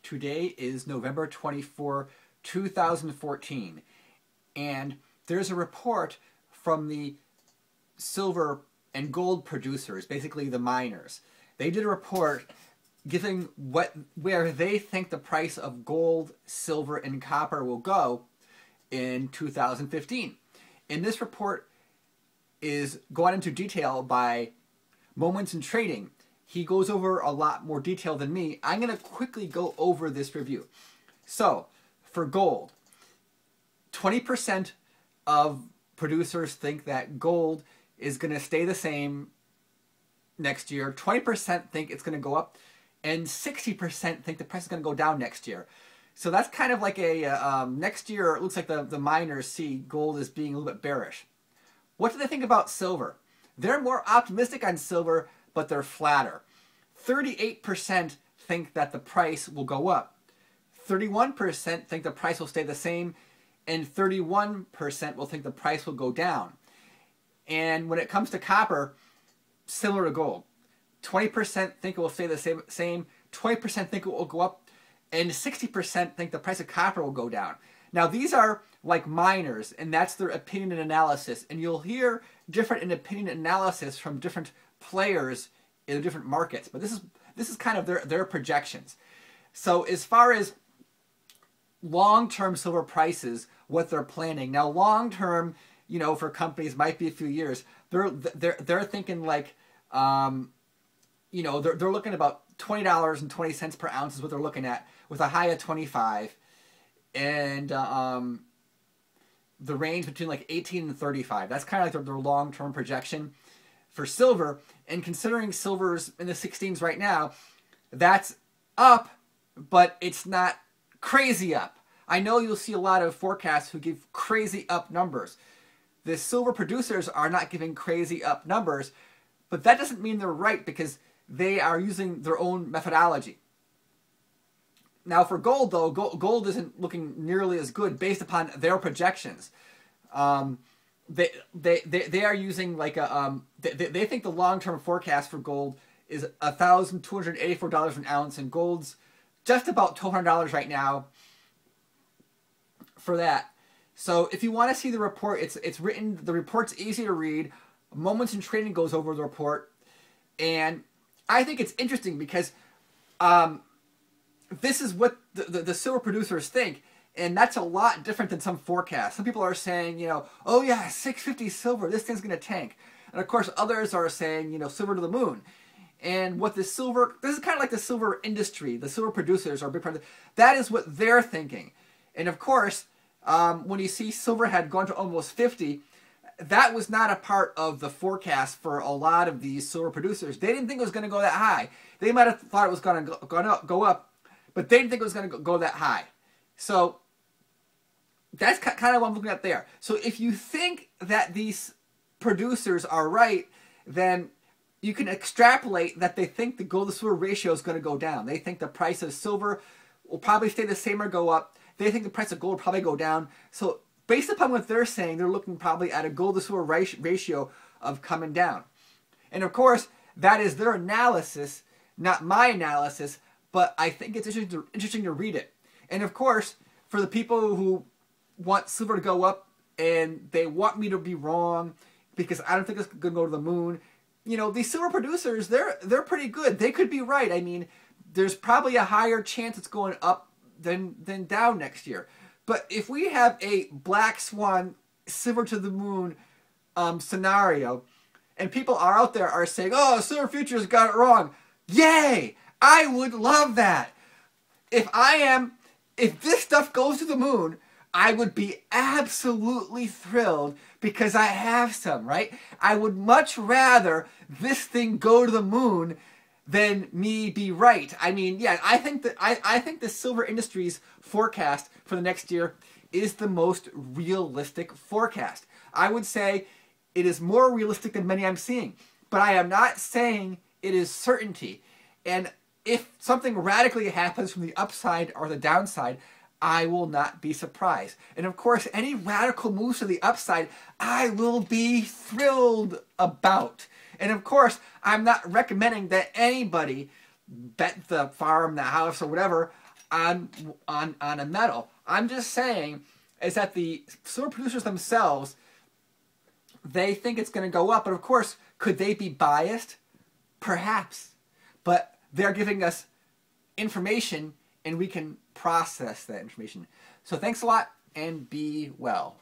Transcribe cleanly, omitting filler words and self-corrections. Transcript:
Today is November 24, 2014, and there's a report from the silver and gold producers, basically the miners. They did a report giving where they think the price of gold, silver, and copper will go in 2015. And this report is gone into detail by Moments in Trading. He goes over a lot more detail than me. I'm going to quickly go over this review. So, for gold, 20% of producers think that gold is going to stay the same next year. 20% think it's going to go up, and 60% think the price is going to go down next year. So that's kind of like a next year. It looks like the miners see gold as being a little bit bearish. What do they think about silver? They're more optimistic on silver, but they're flatter. 38% think that the price will go up. 31% think the price will stay the same, and 31% will think the price will go down. And when it comes to copper, similar to gold, 20% think it will stay the same, 20% think it will go up, and 60% think the price of copper will go down. Now, these are like miners, and that's their opinion and analysis. And you'll hear different in opinion and analysis from different players in the different markets. But this is kind of their projections. So as far as long-term silver prices, what they're planning. Now, long-term, you know, for companies might be a few years. They're thinking like, you know, they're looking about $20.20 per ounce is what they're looking at, with a high of 25, and the range between like 18 and 35. That's kind of like their long-term projection for silver. And considering silver's in the 16s right now, that's up, but it's not crazy up. I know you'll see a lot of forecasts who give crazy up numbers. The silver producers are not giving crazy up numbers, but that doesn't mean they're right, because they are using their own methodology. Now for gold, though, gold isn't looking nearly as good based upon their projections. They are using like a they think the long-term forecast for gold is $1,284 an ounce, and gold's just about $1,200 right now for that. So if you want to see the report, it's written. The report's easy to read. Moments in Trading goes over the report, and I think it's interesting because this is what the silver producers think, and that's a lot different than some forecasts. Some people are saying, you know, oh yeah, 650 silver, this thing's going to tank. And of course others are saying, you know, silver to the moon. And what this is kind of like the silver industry, the silver producers are a big part of it. That is what they're thinking. And of course, when you see silver had gone to almost 50, that was not a part of the forecast for a lot of these silver producers. They didn't think it was going to go that high. They might have thought it was going to go up, but they didn't think it was going to go that high. So that's kind of what I'm looking at there. So if you think that these producers are right, then you can extrapolate that they think the gold to silver ratio is going to go down. They think the price of silver will probably stay the same or go up. They think the price of gold will probably go down. So based upon what they're saying, they're looking probably at a gold to silver ratio of coming down. And of course, that is their analysis, not my analysis, but I think it's interesting to read it. And of course, for the people who want silver to go up and they want me to be wrong because I don't think it's going to go to the moon, you know, these silver producers, they're pretty good. They could be right. I mean, there's probably a higher chance it's going up than down next year. But if we have a black swan, silver to the moon scenario, and people are out there are saying, oh, silver futures got it wrong, yay! I would love that. If this stuff goes to the moon, I would be absolutely thrilled because I have some, right? I would much rather this thing go to the moon than me be right. I mean, yeah, I think the silver industry's forecast for the next year is the most realistic forecast. I would say it is more realistic than many I'm seeing, but I am not saying it is certainty. And if something radically happens from the upside or the downside, I will not be surprised. And of course, any radical moves to the upside, I will be thrilled about. And of course, I'm not recommending that anybody bet the farm, the house, or whatever on a metal. I'm just saying is that the silver producers themselves, they think it's going to go up, but of course, could they be biased? Perhaps, but they're giving us information and we can process that information. So thanks a lot and be well.